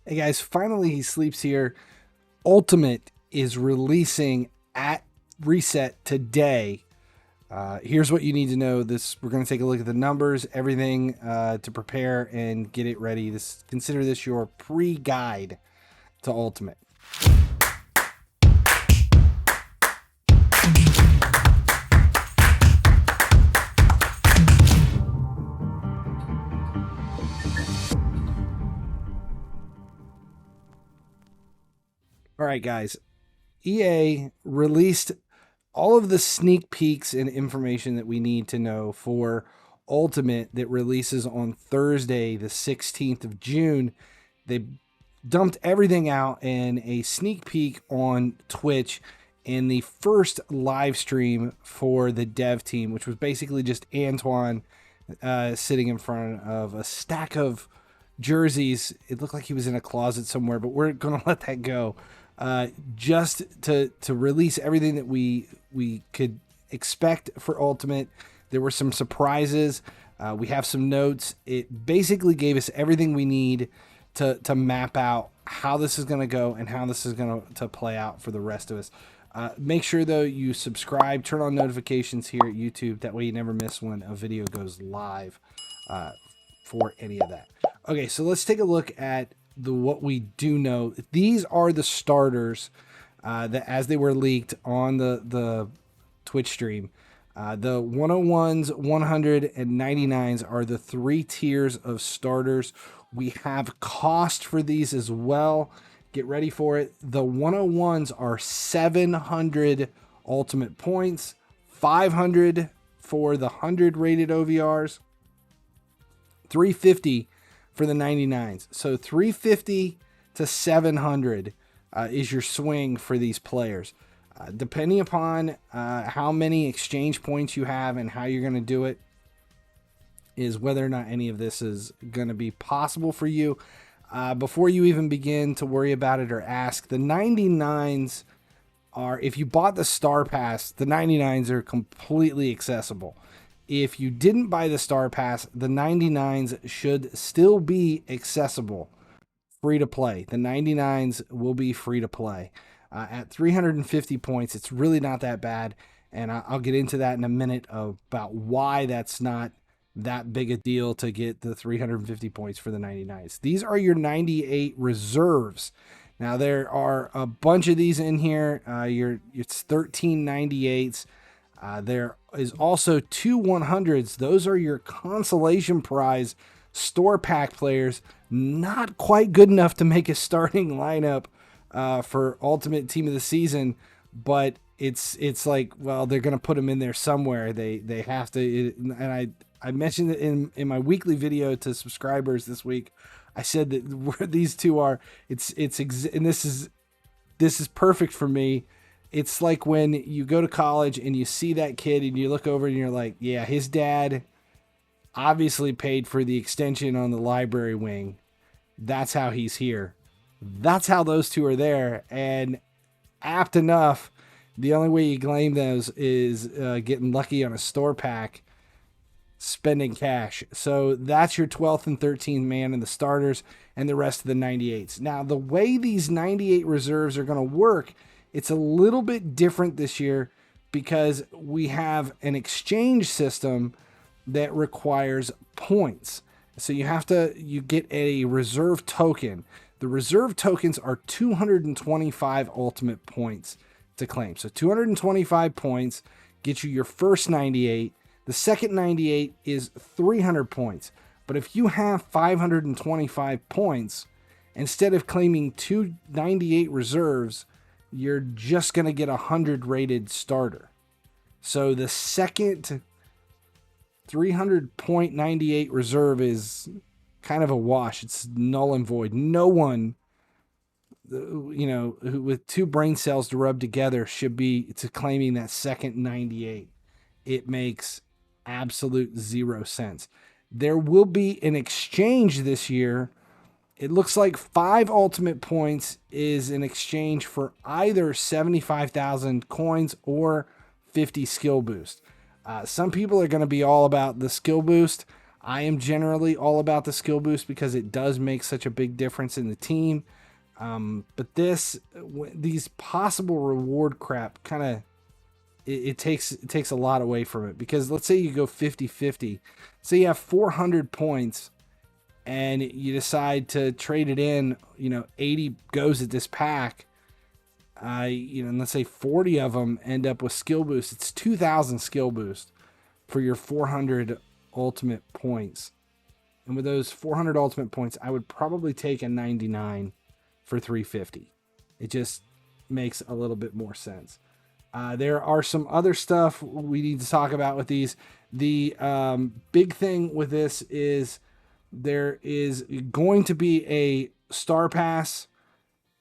Hey guys, finally he sleeps here. Ultimate is releasing at reset today. Here's what you need to know. We're going to take a look at the numbers, everything to prepare and get it ready. Consider this your pre-guide to Ultimate. All right, guys. EA released all of the sneak peeks and information that we need to know for Ultimate that releases on Thursday, the 16th of June. They dumped everything out in a sneak peek on Twitch in the first live stream for the dev team, which was basically just Antoine sitting in front of a stack of jerseys. It looked like he was in a closet somewhere, but we're going to let that go. Just to release everything that we could expect for Ultimate. There were some surprises. We have some notes. It basically gave us everything we need to map out how this is going to go and how this is going to play out for the rest of us. Make sure, though, you subscribe, turn on notifications here at YouTube. That way you never miss when a video goes live for any of that. Okay, so let's take a look at what we do know. These are the starters that as they were leaked on the Twitch stream. The 101s, 199s are the 3 tiers of starters. We have cost for these as well. Get ready for it. The 101s are 700 ultimate points, 500 for the 100 rated OVRs, 350 for the 99s. So 350 to 700 is your swing for these players. Depending upon how many exchange points you have and how you're going to do it is whether or not any of this is going to be possible for you. Before you even begin to worry about it or ask, the 99s are, if you bought the Star Pass, the 99s are completely accessible. If you didn't buy the Star Pass, the 99s should still be accessible, free to play. The 99s will be free to play. At 350 points, it's really not that bad, and I'll get into that in a minute about why that's not that big a deal to get the 350 points for the 99s. These are your 98 reserves. Now, there are a bunch of these in here. It's 13 98s. There is also 2 100s. Those are your consolation prize store pack players. Not quite good enough to make a starting lineup for Ultimate Team of the Season, but it's like, well, they're going to put them in there somewhere. They have to. And I mentioned it in my weekly video to subscribers this week. I said that where these two are, and this is perfect for me. It's like when you go to college and you see that kid and you look over and you're like, yeah, his dad obviously paid for the extension on the library wing. That's how he's here. That's how those two are there. And apt enough, the only way you claim those is getting lucky on a store pack, spending cash. So that's your 12th and 13th man in the starters and the rest of the 98s. Now, the way these 98 reserves are going to work, it's a little bit different this year because we have an exchange system that requires points. So you get a reserve token. The reserve tokens are 225 ultimate points to claim. So 225 points get you your first 98. The second 98 is 300 points. But if you have 525 points, instead of claiming 298 reserves, you're just going to get a 100 rated starter. So the second 300.98 reserve is kind of a wash. It's null and void. No one, who with 2 brain cells to rub together should be to claiming that second 98. It makes absolute 0 sense. There will be an exchange this year. It looks like 5 ultimate points is in exchange for either 75,000 coins or 50 skill boost. Some people are going to be all about the skill boost. I am generally all about the skill boost because it does make such a big difference in the team. But these possible reward crap kind of, it takes a lot away from it, because let's say you go 50-50. So you have 400 points and you decide to trade it in, 80 goes at this pack. And let's say 40 of them end up with skill boost. It's 2,000 skill boost for your 400 ultimate points. And with those 400 ultimate points, I would probably take a 99 for 350. It just makes a little bit more sense. There are some other stuff we need to talk about with these. The big thing with this is there is going to be a star pass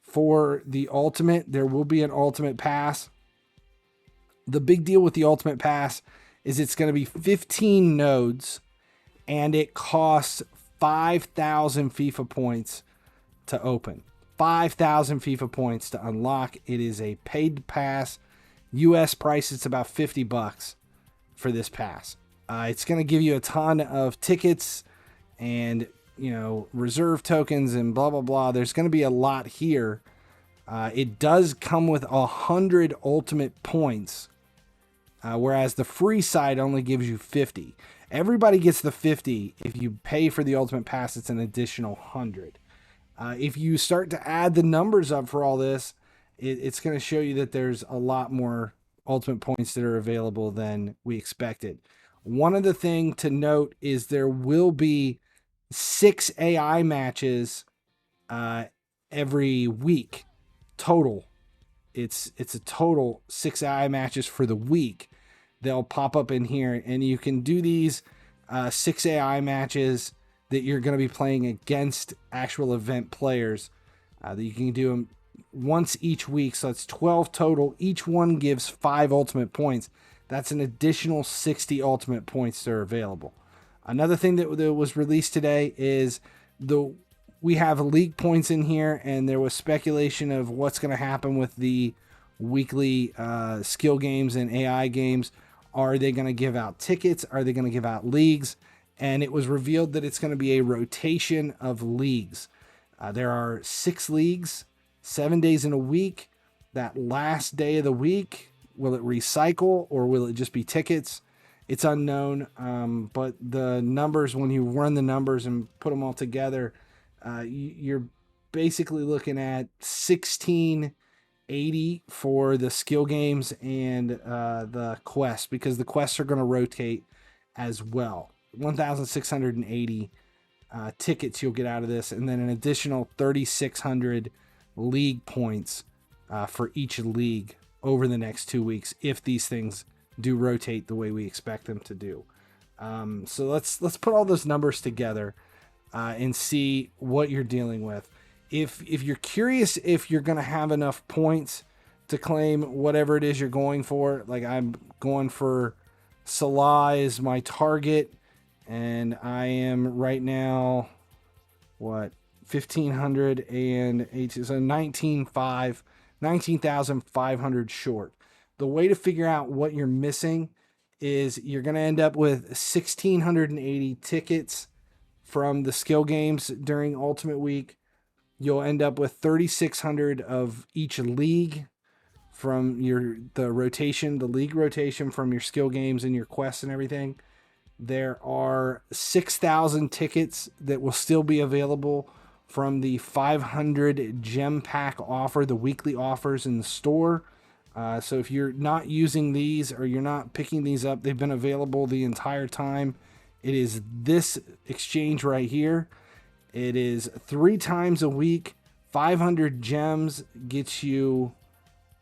for the ultimate. There will be an ultimate pass. The big deal with the ultimate pass is it's going to be 15 nodes, and it costs 5,000 FIFA points to open. 5,000 FIFA points to unlock. It is a paid pass. US price, it's about $50 for this pass. It's going to give you a ton of tickets and, reserve tokens and blah, blah, blah. There's going to be a lot here. It does come with 100 ultimate points, whereas the free side only gives you 50. Everybody gets the 50. If you pay for the ultimate pass, it's an additional 100. If you start to add the numbers up for all this, it's going to show you that there's a lot more ultimate points that are available than we expected. One of the things to note is there will be 6 AI matches every week total. It's a total 6 AI matches for the week. They'll pop up in here, and you can do these 6 AI matches that you're going to be playing against actual event players. That you can do them once each week, so it's 12 total. Each one gives 5 ultimate points. That's an additional 60 ultimate points that are available. Another thing that was released today is we have league points in here, and there was speculation of what's going to happen with the weekly skill games and AI games. Are they going to give out tickets? Are they going to give out leagues? And it was revealed that it's going to be a rotation of leagues. There are 6 leagues, 7 days in a week. That last day of the week, will it recycle or will it just be tickets? It's unknown. But the numbers, when you run the numbers and put them all together, you're basically looking at 1680 for the skill games and the quests, because the quests are going to rotate as well. 1,680 tickets you'll get out of this, and then an additional 3,600 league points for each league over the next 2 weeks, if these things do rotate the way we expect them to do. So let's put all those numbers together and see what you're dealing with. If you're curious if you're going to have enough points to claim whatever it is you're going for, like I'm going for Salah is my target, and I am right now 1,580, so 19,500 short. The way to figure out what you're missing is you're going to end up with 1,680 tickets from the skill games during Ultimate Week. You'll end up with 3,600 of each league from the league rotation from your skill games and your quests and everything. There are 6,000 tickets that will still be available from the 500 gem pack offer, the weekly offers in the store. So if you're not using these or you're not picking these up, they've been available the entire time. It is this exchange right here. It is 3 times a week. 500 gems gets you,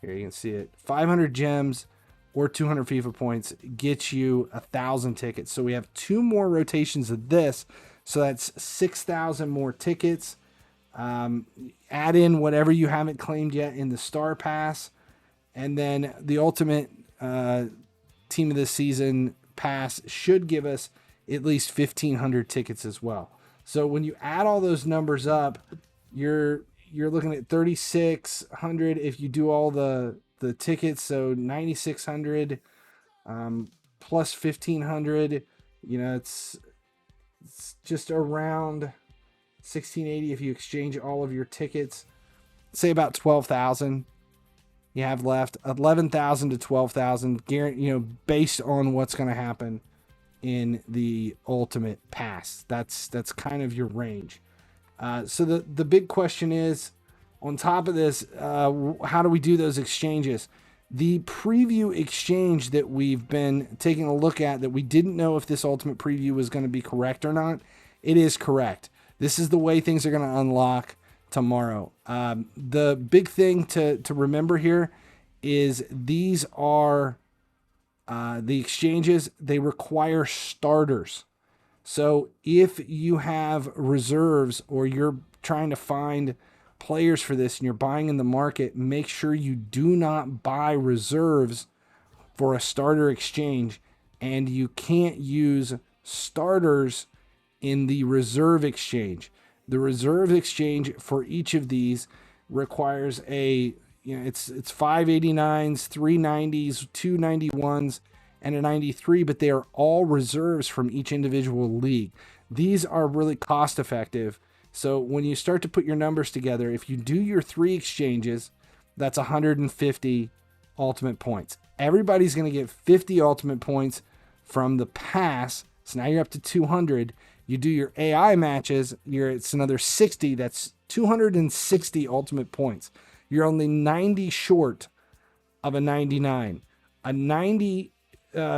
here you can see it, 500 gems or 200 FIFA points gets you 1,000 tickets. So we have 2 more rotations of this. So that's 6,000 more tickets. Add in whatever you haven't claimed yet in the Star Pass. And then the Ultimate Team of the Season Pass should give us at least 1,500 tickets as well. So when you add all those numbers up, you're looking at 3,600 if you do all the tickets. So 9,600 plus 1,500. It's it's just around 1680 if you exchange all of your tickets. Say about 12,000 you have left. 11,000 to 12,000, you know, based on what's going to happen in the ultimate pass. That's kind of your range. So the big question is, on top of this, how do we do those exchanges? The preview exchange that we've been taking a look at, that we didn't know if this ultimate preview was going to be correct or not, it is correct. This is the way things are going to unlock tomorrow. The big thing to remember here is these are the exchanges. They require starters. So if you have reserves or you're trying to find players for this and you're buying in the market, make sure you do not buy reserves for a starter exchange, and you can't use starters in the reserve exchange. The reserve exchange for each of these requires it's 589s, 390s, 291s, and a 93, but they are all reserves from each individual league. These are really cost effective. So when you start to put your numbers together, if you do your 3 exchanges, that's 150 ultimate points. Everybody's going to get 50 ultimate points from the pass. So now you're up to 200. You do your AI matches, it's another 60. That's 260 ultimate points. You're only 90 short of a 99. A 90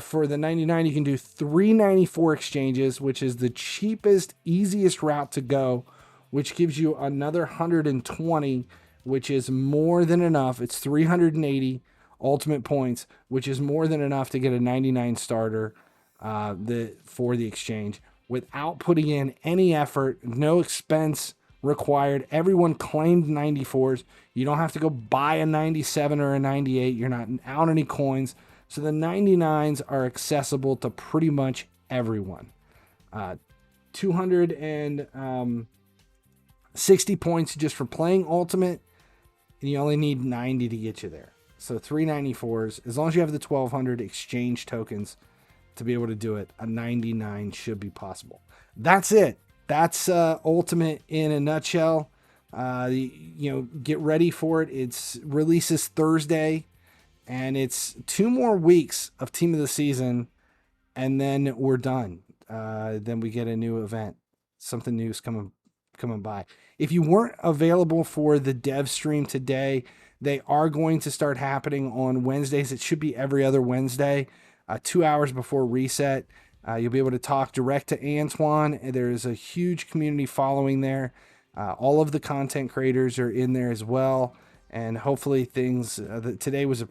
for the 99, you can do 394 exchanges, which is the cheapest, easiest route to go, which gives you another 120, which is more than enough. It's 380 ultimate points, which is more than enough to get a 99 starter for the exchange without putting in any effort, no expense required. Everyone claimed 94s. You don't have to go buy a 97 or a 98. You're not out any coins. So the 99s are accessible to pretty much everyone. 260 points just for playing Ultimate, and you only need 90 to get you there. So 394s, as long as you have the 1200 exchange tokens to be able to do it, a 99 should be possible. That's it. That's Ultimate in a nutshell. Get ready for it. It's releases Thursday. And it's 2 more weeks of Team of the Season, and then we're done. Then we get a new event. Something new's coming by. If you weren't available for the dev stream today, they are going to start happening on Wednesdays. It should be every other Wednesday, 2 hours before reset. You'll be able to talk direct to Antoine. There's a huge community following there. All of the content creators are in there as well. And hopefully things, today was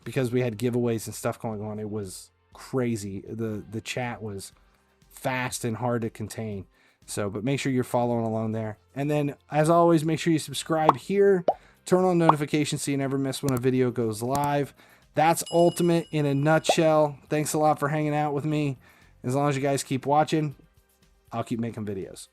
because we had giveaways and stuff going on, it was crazy. The chat was fast and hard to contain. So, but make sure you're following along there. And then, as always, make sure you subscribe here. Turn on notifications so you never miss when a video goes live. That's Ultimate in a nutshell. Thanks a lot for hanging out with me. As long as you guys keep watching, I'll keep making videos.